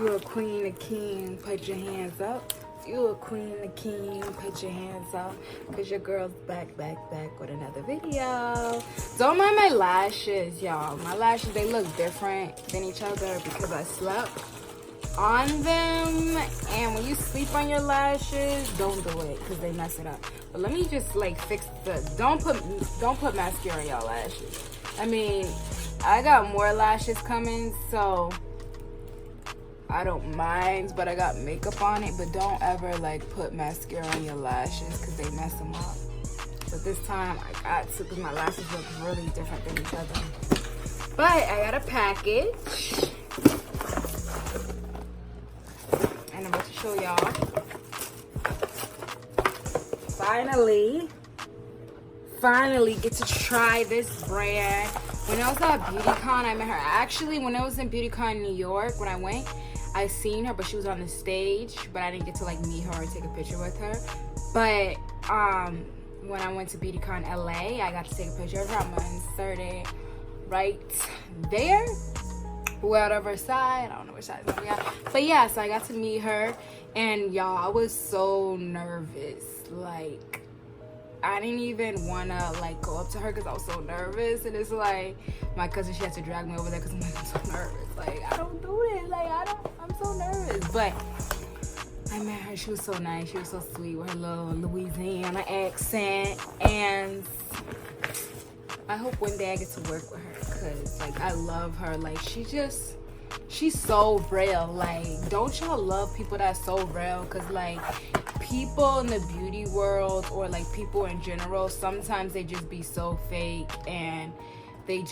you a queen, a king, put your hands up. You a queen, a king, put your hands up. Cause your girl's back with another video. Don't mind my lashes, y'all. My lashes, they look different than each other because I slept on them. And when you sleep on your lashes, don't do it because they mess it up. But let me just like fix the, don't put mascara on y'all lashes. I mean, I got more lashes coming, so I don't mind, but I got makeup on it. But don't ever like put mascara on your lashes because they mess them up. But this time I got to, because my lashes look really different than each other. But I got a package, and I'm about to show y'all. Finally get to try this brand. When I was at BeautyCon, I met her. Actually, when I was in BeautyCon in New York, when I went, I seen her, but she was on the stage, but I didn't get to like meet her or take a picture with her. But when I went to BeautyCon LA, I got to take a picture of her. I'm gonna insert it right there. Whatever side, I don't know which side it's gonna be on. But yeah, so I got to meet her, and y'all, I was so nervous. Like, I didn't even wanna like go up to her because I was so nervous. And it's like my cousin, she had to drag me over there because I'm like, I'm so nervous. Like, I don't do this. Like, I'm so nervous. But I met her. She was so nice. She was so sweet with her little Louisiana accent. And I hope one day I get to work with her because like I love her. Like, she's so real. Like, don't y'all love people that's so real? Because like people in the beauty world, or like people in general, sometimes they just be so fake, and they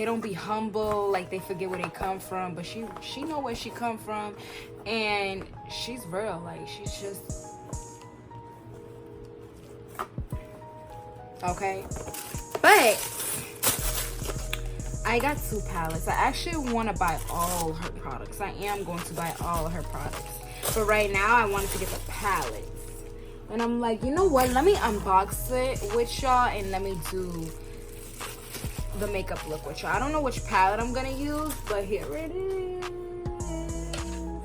don't be humble. Like, they forget where they come from. But she know where she come from, and she's real. Like, she's just okay. But I got 2 palettes. I actually want to buy all her products. I am going to buy all her products. But right now, I wanted to get the palettes. And I'm like, you know what? Let me unbox it with y'all and let me do the makeup look with y'all. I don't know which palette I'm going to use, but here it is.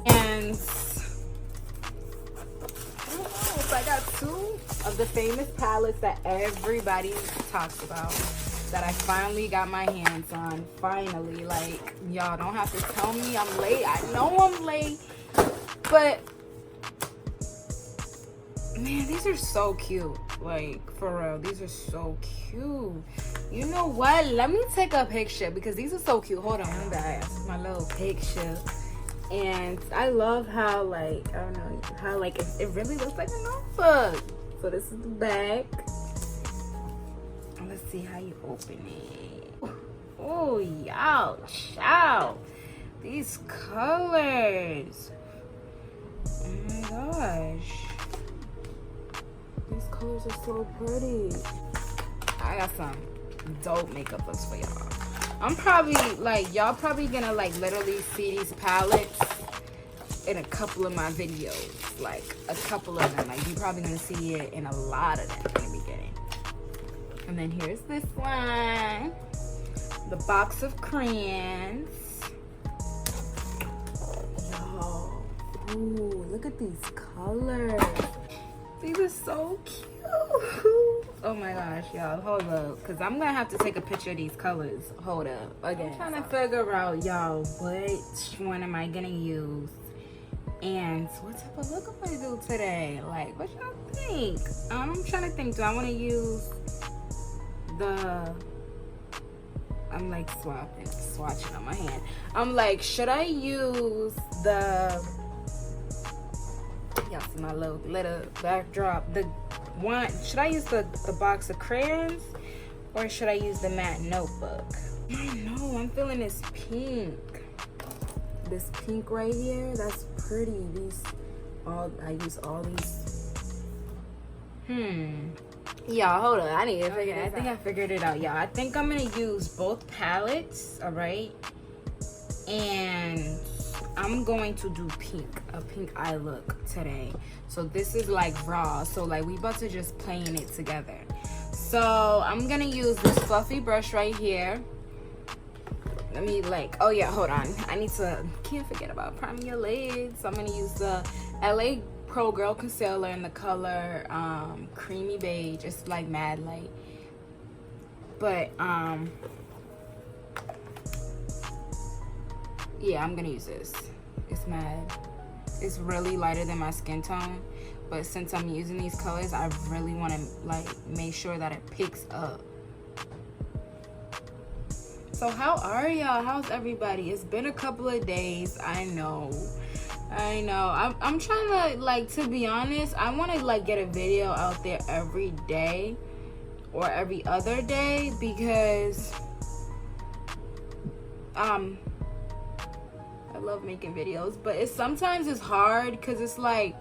And I don't know. So I got 2 of the famous palettes that everybody talks about, that I finally got my hands on. Finally. Like, y'all don't have to tell me I'm late. I know I'm late. But man, these are so cute. Like, for real, these are so cute. You know what? Let me take a picture because these are so cute. Hold on, guys. My little picture. And I love how, like, I don't know, how like it really looks like a notebook. So this is the back. Let's see how you open it. Oh, y'all, child. These colors. Oh my gosh. These colors are so pretty. I got some dope makeup looks for y'all. I'm probably like, y'all probably gonna like literally see these palettes in a couple of my videos. Like a couple of them. Like, you're probably gonna see it in a lot of them in the beginning. And then here's this one. The box of crayons. Yo. Ooh, look at these colors. These are so cute. Oh my gosh, y'all. Hold up. Because I'm going to have to take a picture of these colors. Hold up. Again. I'm trying to figure out, y'all, which one am I going to use? And what type of look am I going to do today? Like, what y'all think? I'm trying to think. Do I want to use the... I'm like swatching on my hand. I'm like, should I use the... Y'all see my little glitter backdrop. The one, should I use the box of crayons, or should I use the matte notebook? I don't know. I'm feeling this pink. This pink right here. That's pretty. I use all these. Y'all, hold on. I need to figure it out. I think I figured it out, y'all. I think I'm gonna use both palettes. All right, and I'm going to do a pink eye look today. So this is like raw. So like we about to just plane it together. So I'm gonna use this fluffy brush right here. let me like, oh yeah, hold on. Can't forget about priming your lids. So I'm gonna use the LA Pro Girl Concealer in the color Creamy Beige. It's like mad light. But, yeah, I'm gonna use this. It's mad. It's really lighter than my skin tone. But since I'm using these colors, I really want to, like, make sure that it picks up. So how are y'all? How's everybody? It's been a couple of days. I know. I'm trying to, like, to be honest, I want to, like, get a video out there every day or every other day because I love making videos, but sometimes it's hard because it's like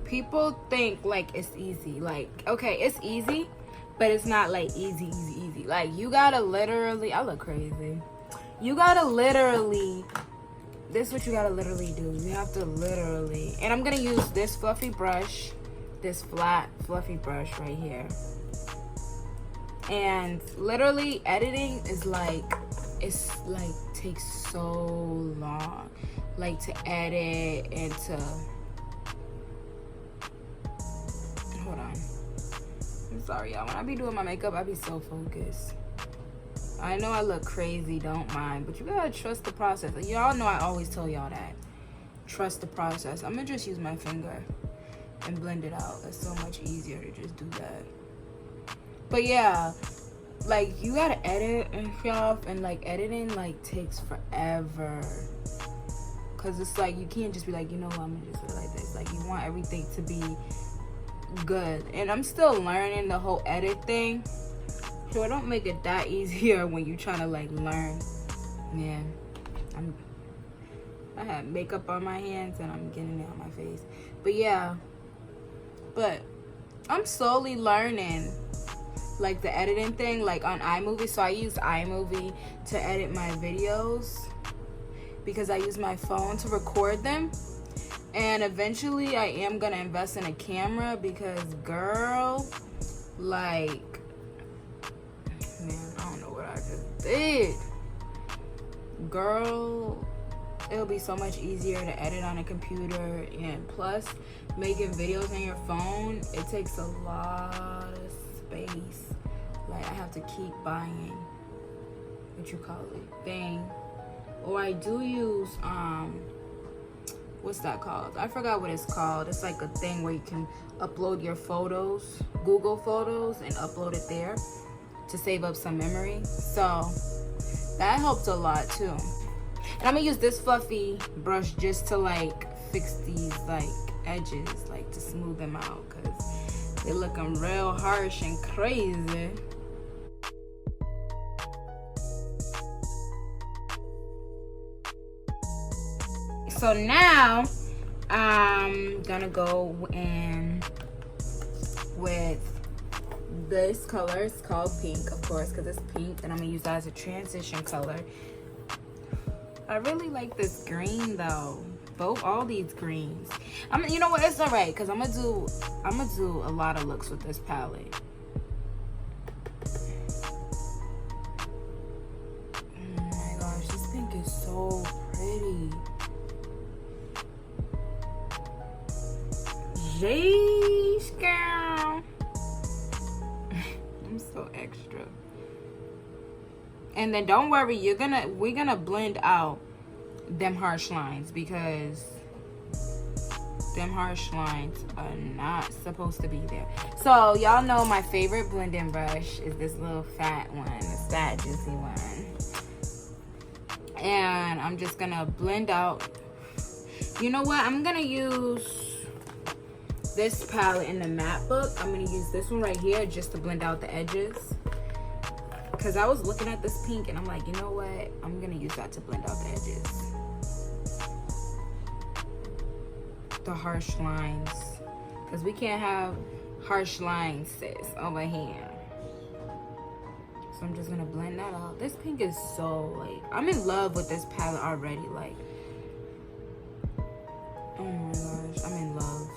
people think like it's easy. Like, okay, it's easy, but it's not like easy. Like, you gotta literally, I look crazy. You gotta literally, this is what you gotta literally do. You have to literally, and I'm gonna use this fluffy brush, this flat fluffy brush right here. And literally editing is like, it's like takes so long, like to edit and to, hold on. I'm sorry, y'all. When I be doing my makeup, I be so focused. I know I look crazy, don't mind, but you gotta trust the process. Y'all know I always tell y'all that. Trust the process. I'm gonna just use my finger and blend it out. It's so much easier to just do that. But yeah, like, you gotta edit and stuff, and like editing like takes forever. Cause it's like, you can't just be like, you know what, I'm gonna just do it like this. Like, you want everything to be good. And I'm still learning the whole edit thing. So it don't make it that easier when you trying to like learn. Man, I have makeup on my hands and I'm getting it on my face. But yeah, but I'm slowly learning like the editing thing, like on iMovie. So I use iMovie to edit my videos because I use my phone to record them. And eventually I am gonna invest in a camera because, girl, like, man, I don't know what I just did. Girl, it'll be so much easier to edit on a computer, and plus making videos on your phone, it takes a lot of space. Like, I have to keep buying thing. Or I do use what's that called? I forgot what it's called. It's like a thing where you can upload your photos, Google Photos, and upload it there to save up some memory. So that helped a lot too. And I'm gonna use this fluffy brush just to like fix these like edges, like to smooth them out, because they're looking real harsh and crazy. So now I'm gonna go in with this color. It's called pink, of course, because it's pink, and I'm gonna use that as a transition color. I really like this green though. All these greens. You know what? It's all right, because I'm gonna do a lot of looks with this palette. Oh my gosh, this pink is so pretty. Jeez, girl. I'm so extra. And then don't worry, we're gonna blend out them harsh lines, because them harsh lines are not supposed to be there. So y'all know my favorite blending brush is this little fat one, this fat juicy one. And I'm just gonna blend out. You know what? I'm gonna use this palette in the matte book. I'm gonna use this one right here just to blend out the edges, because I was looking at this pink and I'm like, you know what, I'm gonna use that to blend out the edges, the harsh lines, because we can't have harsh lines, sis, over here. So I'm just gonna blend that out. This pink is so, like, I'm in love with this palette already. Like, oh my gosh, I'm in love.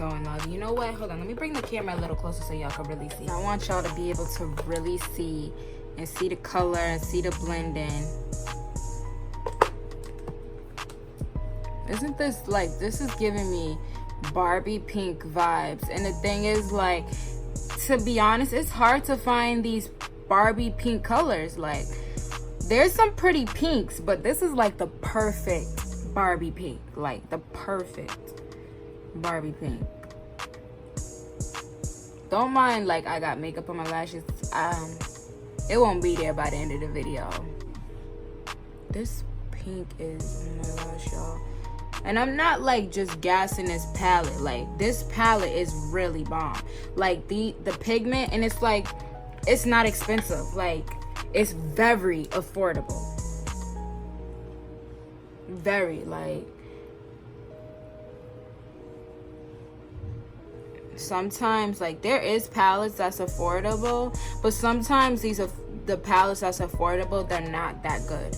so in love. You know what? Hold on. Let me bring the camera a little closer so y'all can really see. I want y'all to be able to really see and see the color and see the blending. Isn't this like, this is giving me Barbie pink vibes. And the thing is, like, to be honest, it's hard to find these Barbie pink colors. Like, there's some pretty pinks, but this is like the perfect Barbie pink. Like, the perfect Barbie pink. Don't mind, like, I got makeup on my lashes. It won't be there by the end of the video. This pink is, oh my gosh, y'all. And I'm not like just gassing this palette. Like, this palette is really bomb. Like, the pigment, and it's like, it's not expensive. Like, it's very affordable. Very, like, sometimes, like, there is palettes that's affordable, but sometimes the palettes that's affordable, they're not that good.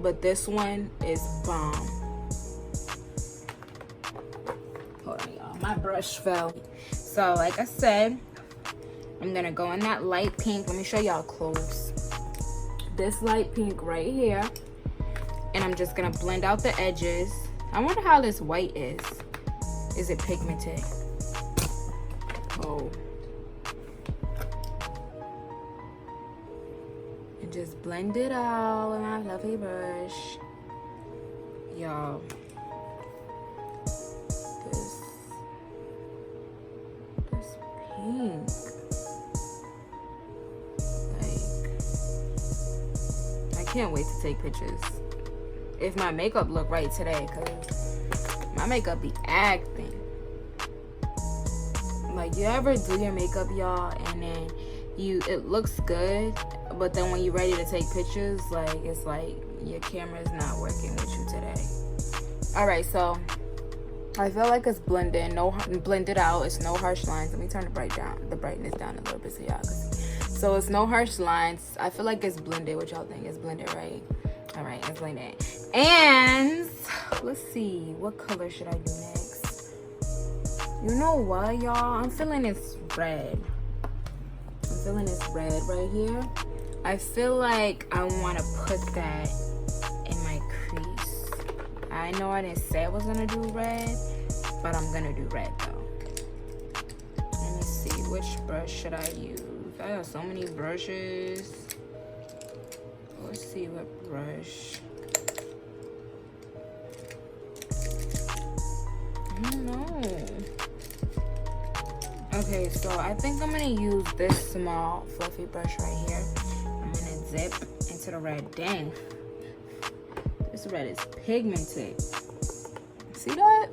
But this one is bomb. Hold on, y'all. My brush fell. So, like I said, I'm gonna go in that light pink. Let me show y'all close. This light pink right here. And I'm just gonna blend out the edges. I wonder how this white is. Is it pigmented? Oh. And just blend it out with my lovely brush. Y'all. This pink. Like, I can't wait to take pictures. If my makeup look right today, cause my makeup be acting. Like, you ever do your makeup, y'all, and then it looks good, but then when you're ready to take pictures, like, it's like your camera's not working with you today. All right, so I feel like it's blended out. It's no harsh lines. Let me turn the brightness down a little bit so y'all can see. So it's no harsh lines. I feel like it's blended. What y'all think? It's blended, right? All right, it's blended. And let's see, what color should I do next? You know what, y'all? I'm feeling this red. I'm feeling this red right here. I feel like I want to put that in my crease. I know I didn't say I was gonna do red, but I'm gonna do red though. Let me see, which brush should I use? I have so many brushes. Let's see what brush. I don't know. Okay, so I think I'm gonna use this small fluffy brush right here. I'm gonna zip into the red. Dang, this red is pigmented. See that?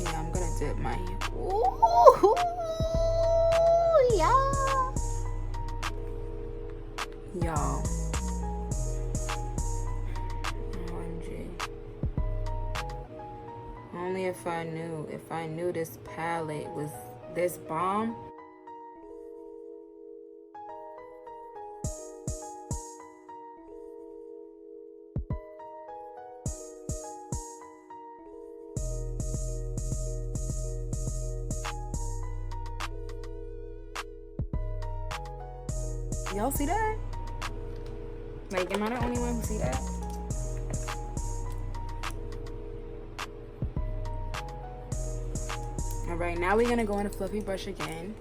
Yeah, I'm gonna dip my. Ooh, yeah. Y'all. Only if I knew this palette was this bomb. Y'all see that? Like, am I the only one who see that? All right, now we're gonna go in a fluffy brush again.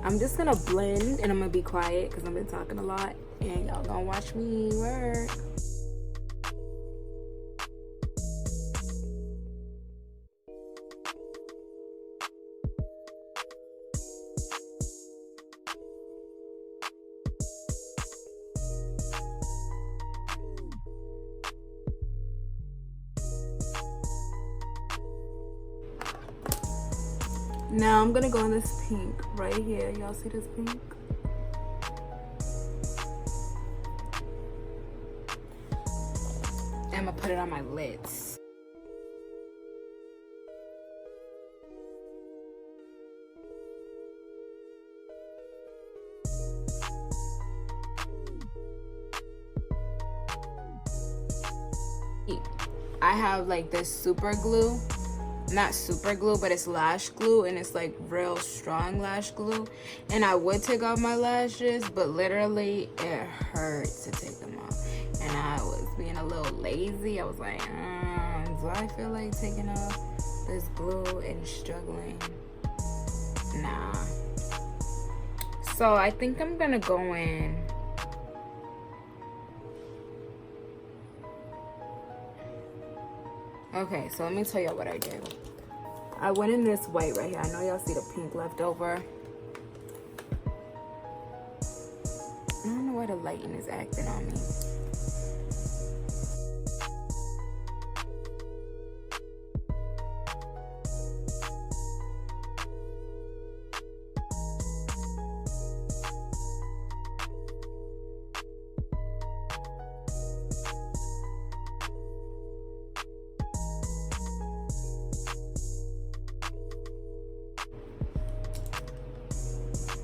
I'm just gonna blend and I'm gonna be quiet because I've been talking a lot and y'all gonna watch me work. Now I'm gonna go in this pink right here. Y'all see this pink? I'm gonna put it on my lids. I have like this super glue, not super glue, but it's lash glue, and it's like real strong lash glue. And I would take off my lashes, but literally it hurts to take them off. And I was being a little lazy. I was like, do I feel like taking off this glue and struggling? Nah. So I think I'm gonna go in. Okay, so let me tell y'all what I did. I went in this white right here. I know y'all see the pink left over. I don't know why the lighting is acting on me.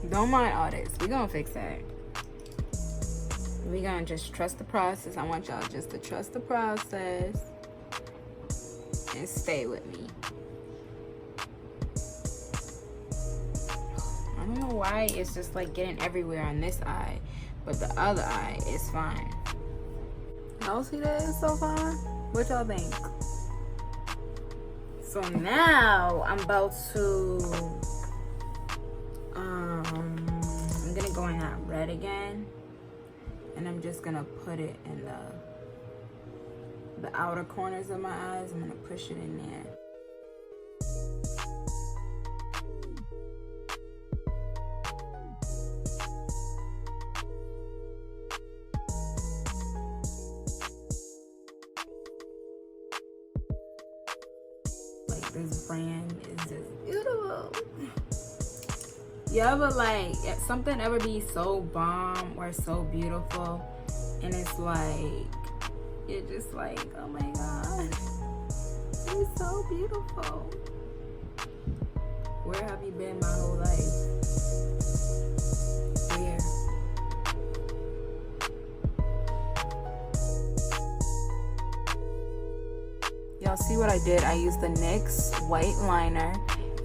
Don't mind all this. We're gonna fix that. We're gonna just trust the process. I want y'all just to trust the process and stay with me. I don't know why it's just like getting everywhere on this eye, but the other eye is fine. Y'all see that it's so far? What y'all think? So now I'm about to I'm gonna go in that red again, and I'm just gonna put it in the outer corners of my eyes. I'm gonna push it in there. Like, this brand is just beautiful. You ever like something ever be so bomb or so beautiful, and it's like you're just like, oh my god, it's so beautiful. Where have you been my whole life? Where? Y'all see what I did? I used the NYX white liner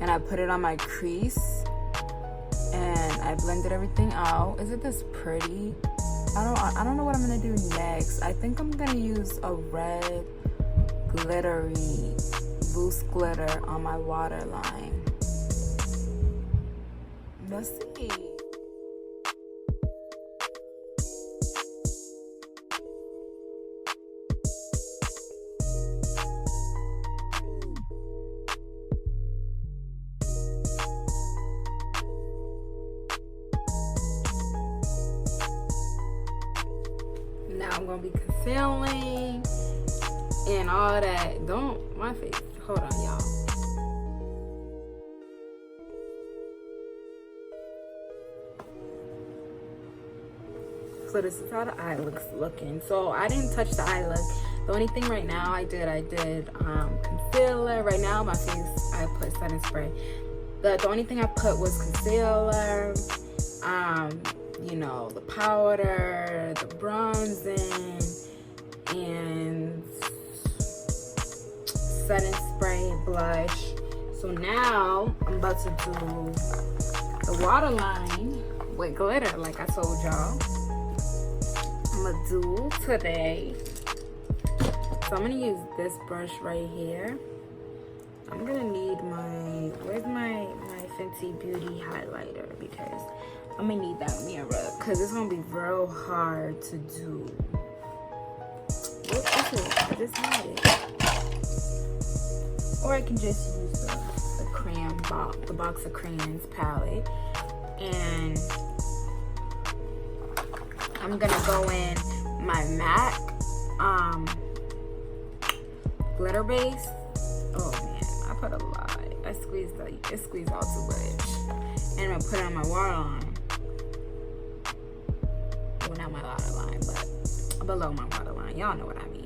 and I put it on my crease. And I blended everything out. Isn't this pretty? I don't know what I'm gonna do next. I think I'm gonna use a red glittery loose glitter on my waterline. Let's see. Now I'm gonna be concealing and all that. Don't, my face. Hold on, y'all. So this is how the eye looking. So I didn't touch the eye look. The only thing right now I did concealer. Right now my face, I put setting spray. The only thing I put was concealer, you know, the powder, the bronzing, and setting spray, blush. So now I'm about to do the waterline with glitter, like I told y'all. I'm gonna do today. So I'm gonna use this brush right here. I'm gonna need my, where's my Fenty Beauty highlighter, because I'm gonna need that mirror because it's gonna be real hard to do. What is it? I just had it. Or I can just use the crayon box, the box of crayons palette. And I'm gonna go in my MAC glitter base. Oh man, I put a lot. It squeezed out too much. And I'm gonna put it on my waterline. Well, not my waterline, but below my waterline. Y'all know what I mean.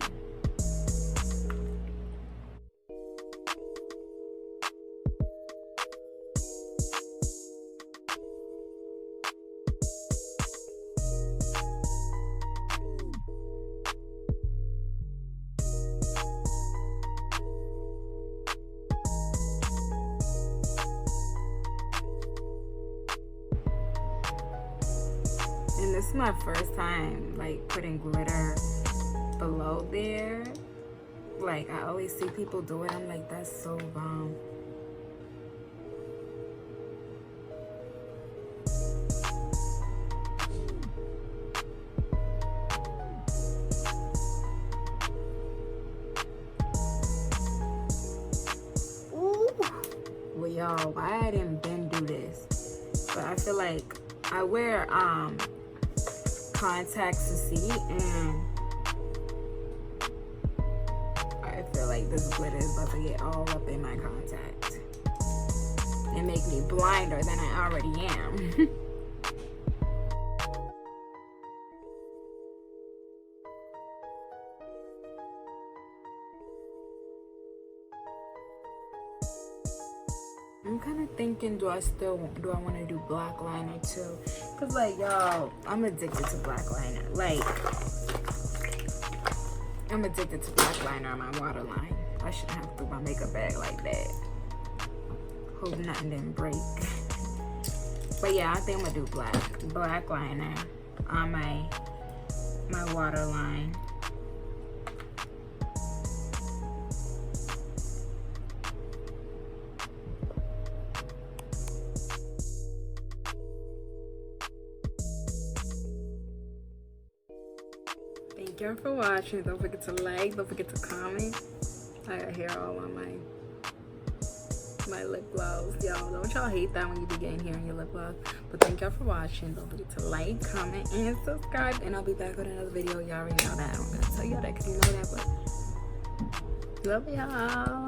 And this is my first time like putting glitter below there. Like I always see people do it. I'm like, that's so bomb. Ooh. Well, y'all, why I didn't been do this? But I feel like I wear contacts to see, and I feel like this glitter is about to get all up in my contact and make me blinder than I already am. I'm kind of thinking, do I want to do black liner too? Cause like y'all, I'm addicted to black liner. Like I'm addicted to black liner on my waterline. I shouldn't have to do my makeup bag like that. Hope nothing didn't break. But yeah, I think I'm gonna do black liner on my waterline. Thank y'all for watching. Don't forget to like, don't forget to comment. I got hair all on my lip gloss. Y'all, don't y'all hate that when you be getting hair in your lip gloss. But thank y'all for watching. Don't forget to like, comment, and subscribe. And I'll be back with another video. Y'all already know that. I'm gonna tell y'all that because you know that, but love y'all.